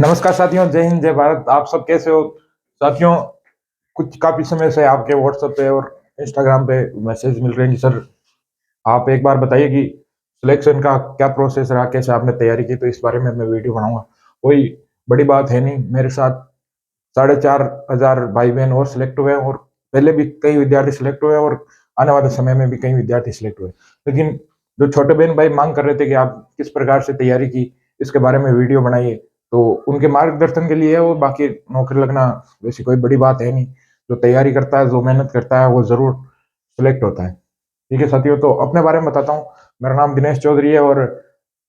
नमस्कार साथियों, जय हिंद, जय भारत। आप सब कैसे हो साथियों? कुछ काफी समय से आपके व्हाट्सएप पे और इंस्टाग्राम पे मैसेज मिल रहे हैं कि सर आप एक बार बताइए कि सिलेक्शन का क्या प्रोसेस रहा, कैसे आपने तैयारी की। तो इस बारे में मैं वीडियो बनाऊंगा। कोई बड़ी बात है नहीं, मेरे साथ 4,500 भाई बहन और सिलेक्ट हुए हैं, और पहले भी कई विद्यार्थी सिलेक्ट हुए हैं, और आने वाले समय में भी कई विद्यार्थी सिलेक्ट हुए। लेकिन जो छोटे बहन भाई मांग कर रहे थे कि आप किस प्रकार से तैयारी की, इसके बारे में वीडियो बनाइए, तो उनके मार्गदर्शन के लिए है। और बाकी नौकरी लगना वैसी कोई बड़ी बात है नहीं। जो तैयारी करता है, जो मेहनत करता है, वो जरूर सिलेक्ट होता है। ठीक है साथियों, तो अपने बारे में बताता हूँ। मेरा नाम दिनेश चौधरी है, और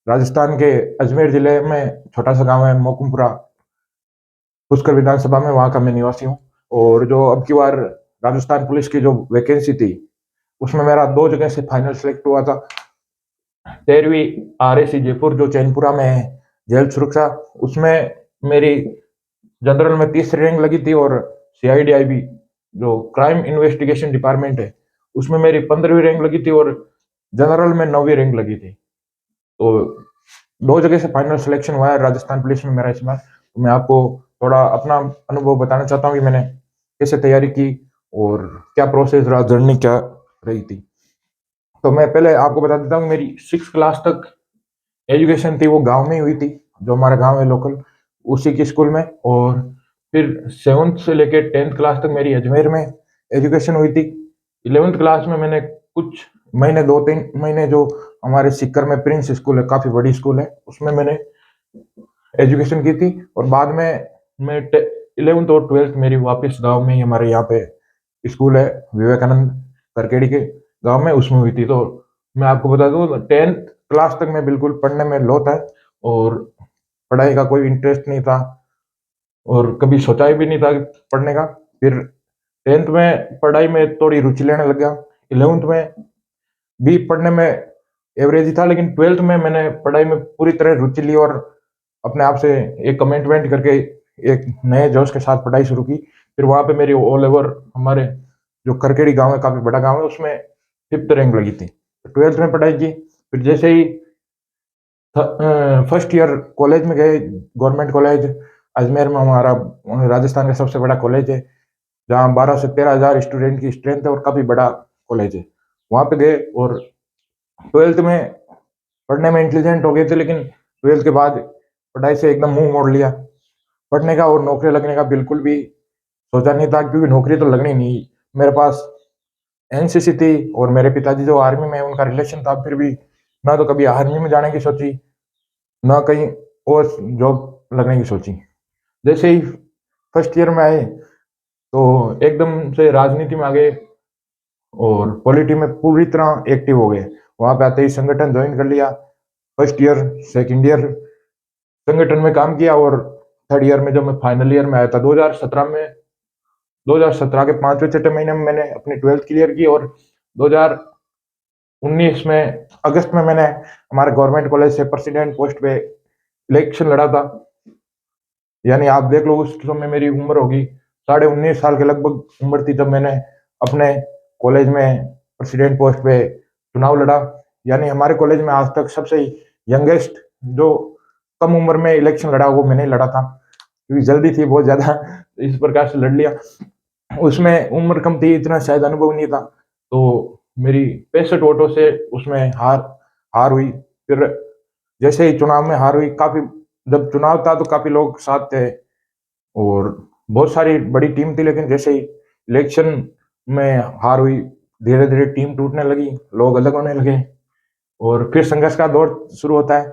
राजस्थान के अजमेर जिले में छोटा सा गांव है मोकुमपुरा, पुष्कर विधानसभा में, वहां का मैं निवासी हूँ। और जो अब की बार राजस्थान पुलिस की जो वैकेंसी थी, उसमें मेरा 2 जगह से फाइनल सिलेक्ट हुआ था। 13वीं RAC जयपुर जो चैनपुरा में है, जेल सुरक्षा, उसमें मेरी जनरल में 30री रैंक लगी थी। और CIDIB जो क्राइम इन्वेस्टिगेशन डिपार्टमेंट है, उसमें मेरी 15वीं रैंक लगी थी, और जनरल में 9वीं रैंक लगी थी। तो 2 जगह से फाइनल सिलेक्शन हुआ है राजस्थान पुलिस में मेरा इस बार। तो मैं आपको थोड़ा अपना अनुभव बताना चाहता हूँ कि मैंने कैसे तैयारी की और क्या प्रोसेस रहा, जर्नी क्या रही थी। तो मैं पहले आपको बता देता हूँ, मेरी 6 क्लास तक एजुकेशन थी वो गांव में ही हुई थी। जो हमारा गांव है लोकल, उसी की स्कूल में। और फिर 7th से लेकर 10th क्लास तक मेरी अजमेर में एजुकेशन हुई थी। 11th क्लास में मैंने कुछ महीने, 2-3 महीने, जो हमारे सीकर में प्रिंस स्कूल है, काफी बड़ी स्कूल है, उसमें मैंने एजुकेशन की थी। और बाद में मैं 11th और 12th मेरी वापस गांव में ही, हमारे यहाँ पे स्कूल है विवेकानंद करकेड़ी के गांव में, उसमें हुई थी। तो मैं आपको बता दूं, 10th क्लास तक मैं बिल्कुल पढ़ने में लो था, और पढ़ाई का कोई इंटरेस्ट नहीं था, और कभी सोचा ही भी नहीं था पढ़ने का। फिर 10th में पढ़ाई में थोड़ी रुचि लेने लग गया। 11th में भी पढ़ने में एवरेज ही था, लेकिन 12th में मैंने पढ़ाई में पूरी तरह रुचि ली, और अपने आप से एक कमिटमेंट करके एक नए जोश के साथ पढ़ाई शुरू की। फिर वहां पे मेरी ऑल ओवर, हमारे जो करकेड़ी गांव है, काफी बड़ा गांव है, उसमें 5th रैंक लगी थी। 12th में पढ़ाई की। फिर जैसे ही फर्स्ट ईयर कॉलेज में गए, गवर्नमेंट कॉलेज अजमेर में, हमारा राजस्थान का सबसे बड़ा कॉलेज है, जहाँ 12 से 13 हजार स्टूडेंट की स्ट्रेंथ है, और काफी बड़ा कॉलेज है। वहां पे गए, और 12th में पढ़ने में इंटेलिजेंट हो गए थे, लेकिन 12th के बाद पढ़ाई से एकदम मुंह मोड़ लिया पढ़ने का। और नौकरी लगने का बिल्कुल भी सोचा नहीं था, क्योंकि नौकरी तो लगनी नहीं। मेरे पास NCC थी, और मेरे पिताजी जो आर्मी में, उनका रिलेशन था। फिर भी ना तो कभी आर्मी में जाने की सोची, ना कहीं और जॉब लगने की सोची। जैसे ही फर्स्ट ईयर में आए, तो एकदम से राजनीति में आ गए, और पॉलिटी में पूरी तरह एक्टिव हो गए। वहां पे आते ही संगठन ज्वाइन कर लिया। फर्स्ट ईयर, सेकंड ईयर संगठन में काम किया, और थर्ड ईयर में जब मैं फाइनल ईयर में आया था 2017 में, 2017 के 5वें-6वें महीने में मैंने अपनी 12th क्लियर की। और 2019 में अगस्त में मैंने हमारे गवर्नमेंट कॉलेज से प्रेसिडेंट पोस्ट पे इलेक्शन लड़ा था। यानी आप देख लो, उस समय मेरी उम्र होगी 19.5 साल के लगभग उम्र थी, जब मैंने अपने कॉलेज में प्रेसिडेंट पोस्ट पे चुनाव लड़ा। यानी हमारे कॉलेज में आज तक सबसे यंगेस्ट जो कम उम्र में इलेक्शन लड़ा, वो मैंने लड़ा था, क्योंकि जल्दी थी बहुत ज्यादा, इस प्रकार से लड़ लिया। उसमें उम्र कम थी, इतना शायद अनुभव नहीं था, तो मेरी 65 वोटों से उसमें हार हार हुई। फिर जैसे ही चुनाव में हार हुई, काफी, जब चुनाव था तो काफी लोग साथ थे, और बहुत सारी बड़ी टीम थी, लेकिन जैसे ही इलेक्शन में हार हुई, धीरे धीरे टीम टूटने लगी, लोग अलग होने लगे, और फिर संघर्ष का दौर शुरू होता है।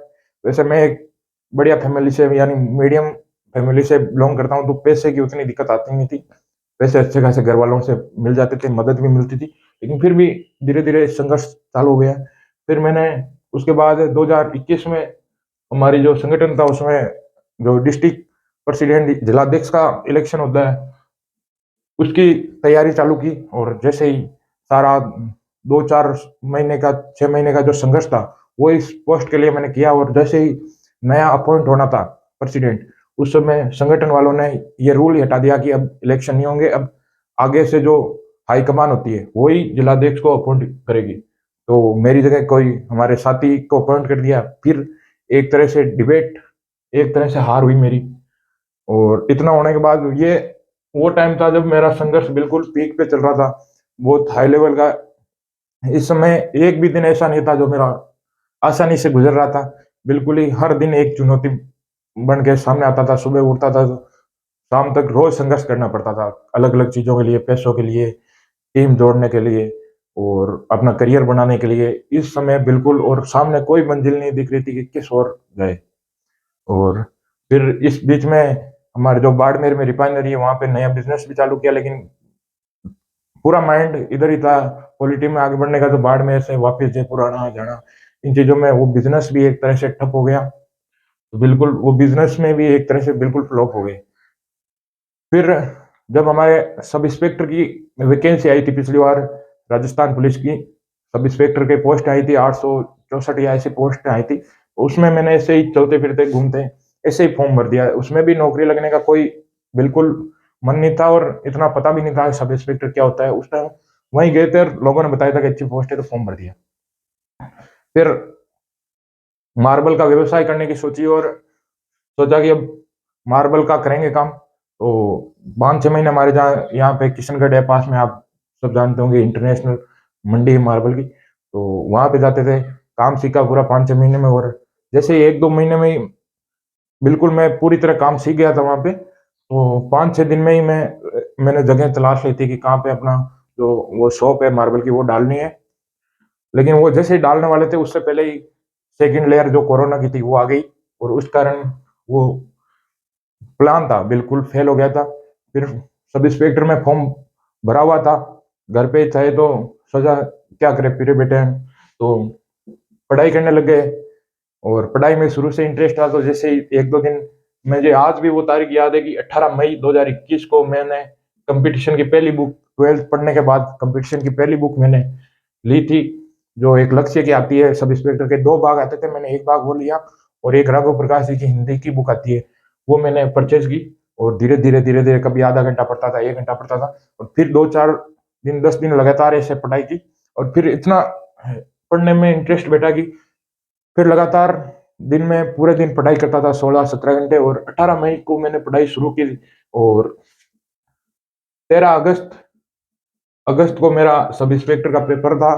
वैसे मैं एक बढ़िया फैमिली से, यानी मीडियम फैमिली से बिलोंग करता हूँ, तो पैसे की उतनी दिक्कत आती नहीं थी। पैसे अच्छे खासे घर वालों से मिल जाते थे, मदद भी मिलती थी, लेकिन फिर भी धीरे धीरे संघर्ष चालू हो गया। फिर मैंने उसके बाद 2021 में हमारी जो संगठन था, उसमें जो डिस्ट्रिक्ट प्रेसिडेंट, जिलाध्यक्ष का इलेक्शन होता है, उसकी तैयारी चालू की। और जैसे ही सारा 2-4 महीने का, 6 महीने का जो संघर्ष था, वो इस पोस्ट के लिए मैंने किया। और जैसे ही नया अपॉइंट होना था प्रेसिडेंट, उस समय संगठन वालों ने ये रूल ही हटा दिया कि अब इलेक्शन नहीं होंगे, अब आगे से जो हाईकमान होती है वही जिलाध्यक्ष को अपॉइंट करेगी। तो मेरी जगह कोई हमारे साथी को अपॉइंट कर दिया। फिर एक तरह से डिबेट, एक तरह से हार हुई मेरी। और इतना होने के बाद ये वो टाइम था जब मेरा संघर्ष बिल्कुल पीक पे चल रहा था, बहुत हाई लेवल का। इस समय एक भी दिन ऐसा नहीं था जो मेरा आसानी से गुजर रहा था। बिल्कुल ही हर दिन एक चुनौती बन के सामने आता था। सुबह उठता था तो शाम तक रोज संघर्ष करना पड़ता था, अलग अलग चीजों के लिए, पैसों के लिए, टीम जोड़ने के लिए और अपना करियर बनाने के लिए। इस समय बिल्कुल, और सामने कोई मंजिल नहीं दिख रही थी कि किस ओर जाए। और फिर इस बीच में हमारे जो बाड़मेर में रिफाइनरी है वहां पे नया बिजनेस भी चालू किया, लेकिन पूरा माइंड इधर ही था पॉलिटी में आगे बढ़ने का। तो बाड़मेर से वापस जयपुर आना जाना, इन चीजों में वो बिजनेस भी एक तरह से ठप हो गया। तो बिल्कुल वो बिजनेस में भी एक तरह से बिल्कुल फ्लॉप हो गए। फिर जब हमारे सब इंस्पेक्टर की वैकेंसी आई थी पिछली बार, राजस्थान पुलिस की सब इंस्पेक्टर के पोस्ट आई थी, 864 या ऐसी पोस्ट आई थी। उसमें मैंने ऐसे ही चलते फिरते घूमते ऐसे ही फॉर्म भर दिया। उसमें भी नौकरी लगने का कोई बिल्कुल मन नहीं था और इतना पता भी नहीं था सब इंस्पेक्टर क्या होता है उस टाइम। वहीं गए थे और लोगों ने बताया था कि अच्छी पोस्ट है, तो फॉर्म भर दिया। फिर मार्बल का व्यवसाय करने की सोची और सोचा कि अब मार्बल का करेंगे काम। तो 5-6 महीने हमारे जहाँ यहाँ पे किशनगढ़ है पास में, आप सब जानते होंगे, इंटरनेशनल मंडी है मार्बल की। तो वहां पे जाते थे, काम सीखा पूरा 5-6 महीने में। और जैसे 1-2 महीने में ही बिल्कुल मैं पूरी तरह काम सीख गया था वहां पे। तो 5-6 दिन में ही मैंने जगह तलाश ली थी कि कहाँ पे अपना जो वो शॉप है मार्बल की वो डालनी है। लेकिन वो जैसे ही डालने वाले थे उससे पहले ही सेकंड लेयर जो कोरोना की थी वो आ गई, और उस कारण वो प्लान था बिल्कुल फेल हो गया था। फिर सब इंस्पेक्टर में फॉर्म भरा हुआ था, घर पे चाहे तो सजा क्या करे फिर बेटे। तो पढ़ाई करने लग गए, और पढ़ाई में शुरू से इंटरेस्ट था। तो जैसे ही 1-2 दिन, मुझे आज भी वो तारीख याद है कि 18 मई 2021 को मैंने कंपटीशन की पहली बुक, 12th पढ़ने के बाद कंपटीशन की पहली बुक मैंने ली थी, जो एक लक्ष्य की आती है। सब इंस्पेक्टर के 2 भाग आते थे, मैंने एक भाग वो लिया, और एक राघव प्रकाश जी की हिंदी की बुक आती है वो मैंने परचेज की। और धीरे धीरे कभी आधा घंटा पढ़ता था, 1 घंटा पढ़ता था, और फिर 2-4 दिन 10 दिन लगातार ऐसे पढ़ाई की। और फिर इतना पढ़ने में इंटरेस्ट बैठा कि फिर लगातार दिन में पूरे दिन पढ़ाई करता था, 16-17 घंटे। और 18 मई को मैंने पढ़ाई शुरू की, और 13 अगस्त को मेरा सब इंस्पेक्टर का पेपर था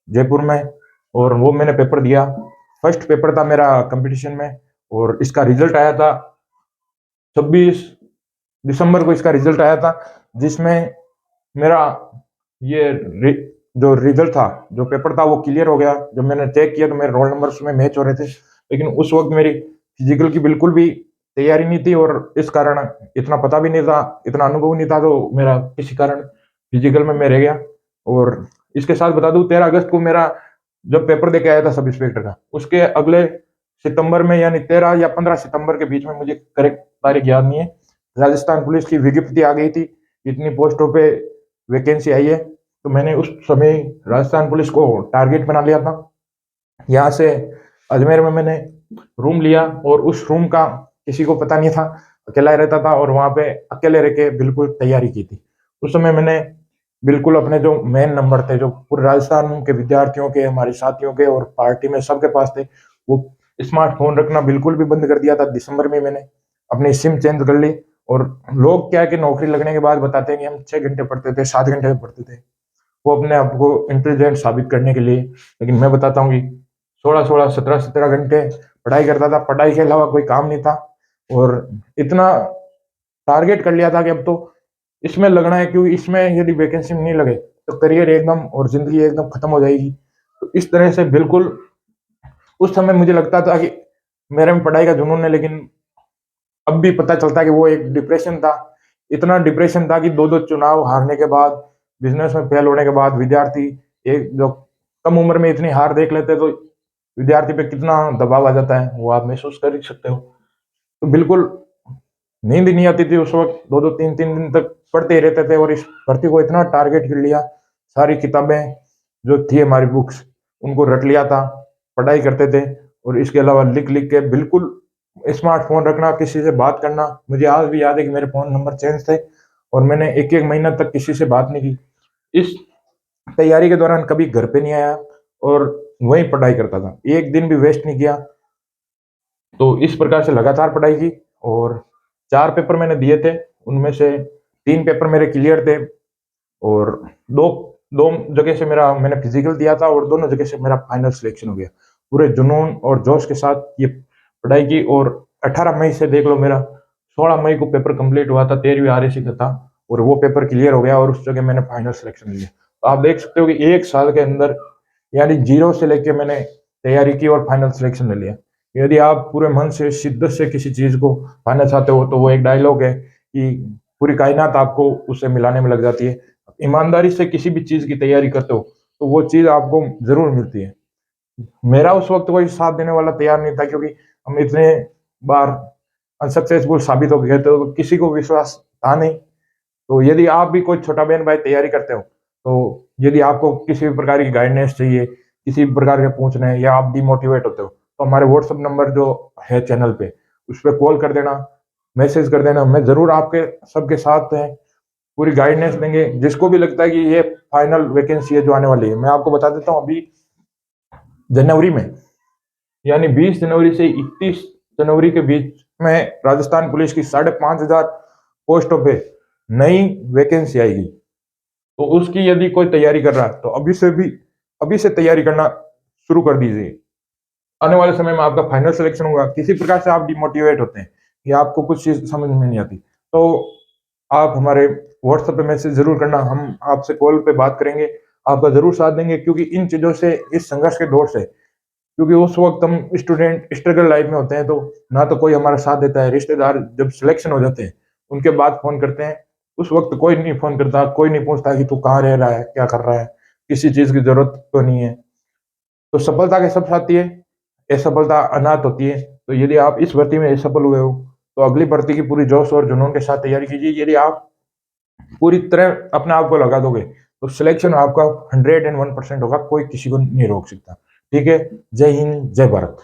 जयपुर में, और वो मैंने पेपर दिया। फर्स्ट पेपर था मेरा कंपटीशन में, और इसका रिजल्ट आया था 26 दिसंबर को इसका रिजल्ट आया था, जिसमें मेरा ये जो रिजल्ट था, जो पेपर था वो क्लियर हो गया। जब मैंने चेक किया तो मेरे रोल नंबर उसमें मैच हो रहे थे, लेकिन उस वक्त मेरी फिजिकल की बिल्कुल भी तैयारी नहीं थी, और इस कारण इतना पता भी नहीं था, इतना अनुभव नहीं था। तो मेरा किसी कारण फिजिकल में मैं रह गया। और इसके साथ बता दूं, 13 अगस्त को मेरा जब पेपर दे के आया था सब इंस्पेक्टर का, उसके अगले सितंबर में, यानी 13 या 15 सितंबर के बीच में, मुझे करेक्ट तारीख याद नहीं है, राजस्थान पुलिस की विज्ञप्ति आ गई थी, इतनी पोस्टों पे वैकेंसी आई है। तो मैंने उस समय राजस्थान पुलिस को टारगेट बना लिया था। यहाँ से अजमेर में मैंने रूम लिया, और उस रूम का किसी को पता नहीं था, अकेला ही रहता था, और वहां पे अकेले रह के बिल्कुल तैयारी की थी। उस समय मैंने बिल्कुल अपने जो मेन नंबर थे, जो पूरे राजस्थान के विद्यार्थियों के, हमारे साथियों के और पार्टी में सबके पास थे, वो स्मार्टफोन रखना बिल्कुल भी बंद कर दिया था। दिसंबर में मैंने अपनी सिम चेंज कर ली। और लोग क्या है कि नौकरी लगने के बाद बताते हैं कि हम 6 घंटे पढ़ते थे, 7 घंटे पढ़ते थे, वो अपने आप को इंटेलिजेंट साबित करने के लिए। लेकिन मैं बताता हूँ कि 16-16, 17-17 घंटे पढ़ाई करता था, पढ़ाई के अलावा कोई काम नहीं था। और इतना टारगेट कर लिया था कि अब तो इसमें लगना है, क्योंकि इसमें यदि वैकेंसी में नहीं लगे तो करियर एकदम और जिंदगी एकदम खत्म हो जाएगी। तो इस तरह से बिल्कुल उस समय मुझे लगता था कि मेरे में पढ़ाई का जुनून है, लेकिन अब भी पता चलता है कि वो एक डिप्रेशन था। इतना डिप्रेशन था कि 2-2 चुनाव हारने के बाद, बिजनेस में फेल होने के बाद, विद्यार्थी एक जो कम उम्र में इतनी हार देख लेते, तो विद्यार्थी पे कितना दबाव आ जाता है वो आप महसूस कर ही सकते हो। तो बिल्कुल नींद ही नहीं आती थी उस वक्त, 2-2 3-3 दिन तक पढ़ते ही रहते थे, और इस भर्ती को इतना टारगेट कर लिया। सारी किताबें जो थी हमारी बुक्स, उनको रट लिया था, पढ़ाई करते थे। और इसके अलावा लिख लिख के बिल्कुल स्मार्टफोन रखना, किसी से बात करना, मुझे आज भी याद है कि मेरे फोन नंबर चेंज थे, और मैंने 1-1 महीना तक किसी से बात नहीं की। इस तैयारी के दौरान कभी घर पे नहीं आया, और वहीं पढ़ाई करता था, एक दिन भी वेस्ट नहीं किया। तो इस प्रकार से लगातार पढ़ाई की, और 4 पेपर मैंने दिए थे, उनमें से 3 पेपर मेरे क्लियर थे और 2 2 जगह से मैंने फिजिकल दिया था और दोनों जगह से मेरा फाइनल सिलेक्शन हो गया। पूरे जुनून और जोश के साथ ये पढ़ाई की और 18 मई से देख लो, मेरा 16 मई को पेपर कंप्लीट हुआ था, 13वीं आरएसी का था और वो पेपर क्लियर हो गया और उस जगह मैंने फाइनल सिलेक्शन लिया। तो आप देख सकते हो कि 1 साल के अंदर, यानी 0 से लेके मैंने तैयारी की और फाइनल सिलेक्शन ले लिया। यदि आप पूरे मन से, शिद्दत से किसी चीज़ को पाना चाहते हो, तो वो एक डायलॉग है कि पूरी कायनात आपको उससे मिलाने में लग जाती है। ईमानदारी से किसी भी चीज़ की तैयारी करते हो, तो वो चीज़ आपको ज़रूर मिलती है। मेरा उस वक़्त कोई साथ देने वाला तैयार नहीं था, क्योंकि हम इतने बार अनसक्सेसफुल साबित हो गए थे, तो किसी को विश्वास था नहीं। तो यदि आप भी कोई छोटा बहन भाई तैयारी करते हो, तो यदि आपको किसी भी प्रकार की गाइडेंस चाहिए, किसी भी प्रकार के पूछना है या आप डिमोटिवेट होते हो, तो हमारे व्हाट्सएप नंबर जो है चैनल पे, उस पे कॉल कर देना, मैसेज कर देना, मैं ज़रूर आपके सबके साथ हैं, पूरी गाइडेंस देंगे। जिसको भी लगता है कि ये फाइनल वैकेंसी है जो आने वाली है, मैं आपको बता देता हूँ, अभी जनवरी में, यानी 20 जनवरी से 31 जनवरी के बीच में राजस्थान पुलिस की 5,500 पोस्टों पे नई वैकेंसी आएगी। तो उसकी यदि कोई तैयारी कर रहा है, तो अभी से तैयारी करना शुरू कर दीजिए। आने वाले समय में आपका फाइनल सिलेक्शन होगा। किसी प्रकार से आप डिमोटिवेट होते हैं या आपको कुछ चीज़ समझ में नहीं आती, तो आप हमारे व्हाट्सएप पे मैसेज ज़रूर करना, हम आपसे कॉल पे बात करेंगे, आपका ज़रूर साथ देंगे। क्योंकि इन चीज़ों से, इस संघर्ष के दौर से, क्योंकि उस वक़्त हम स्टूडेंट स्ट्रगल लाइफ में होते हैं, तो ना तो कोई हमारा साथ देता है। रिश्तेदार जब सिलेक्शन हो जाते हैं, उनके बाद फ़ोन करते हैं, उस वक़्त कोई नहीं फ़ोन करता, कोई नहीं पूछता कि तू कहाँ रह रहा है, क्या कर रहा है, किसी चीज़ की ज़रूरत तो नहीं है। तो सफलता के सब साथी है, असफलता अनाथ होती है। तो यदि आप इस भर्ती में असफल हुए हो, तो अगली भर्ती की पूरी जोश और जुनून के साथ तैयारी कीजिए। यदि आप पूरी तरह अपने आप को लगा दोगे, तो सिलेक्शन आपका 101% होगा, कोई किसी को नहीं रोक सकता। ठीक है? जय हिंद, जय भारत।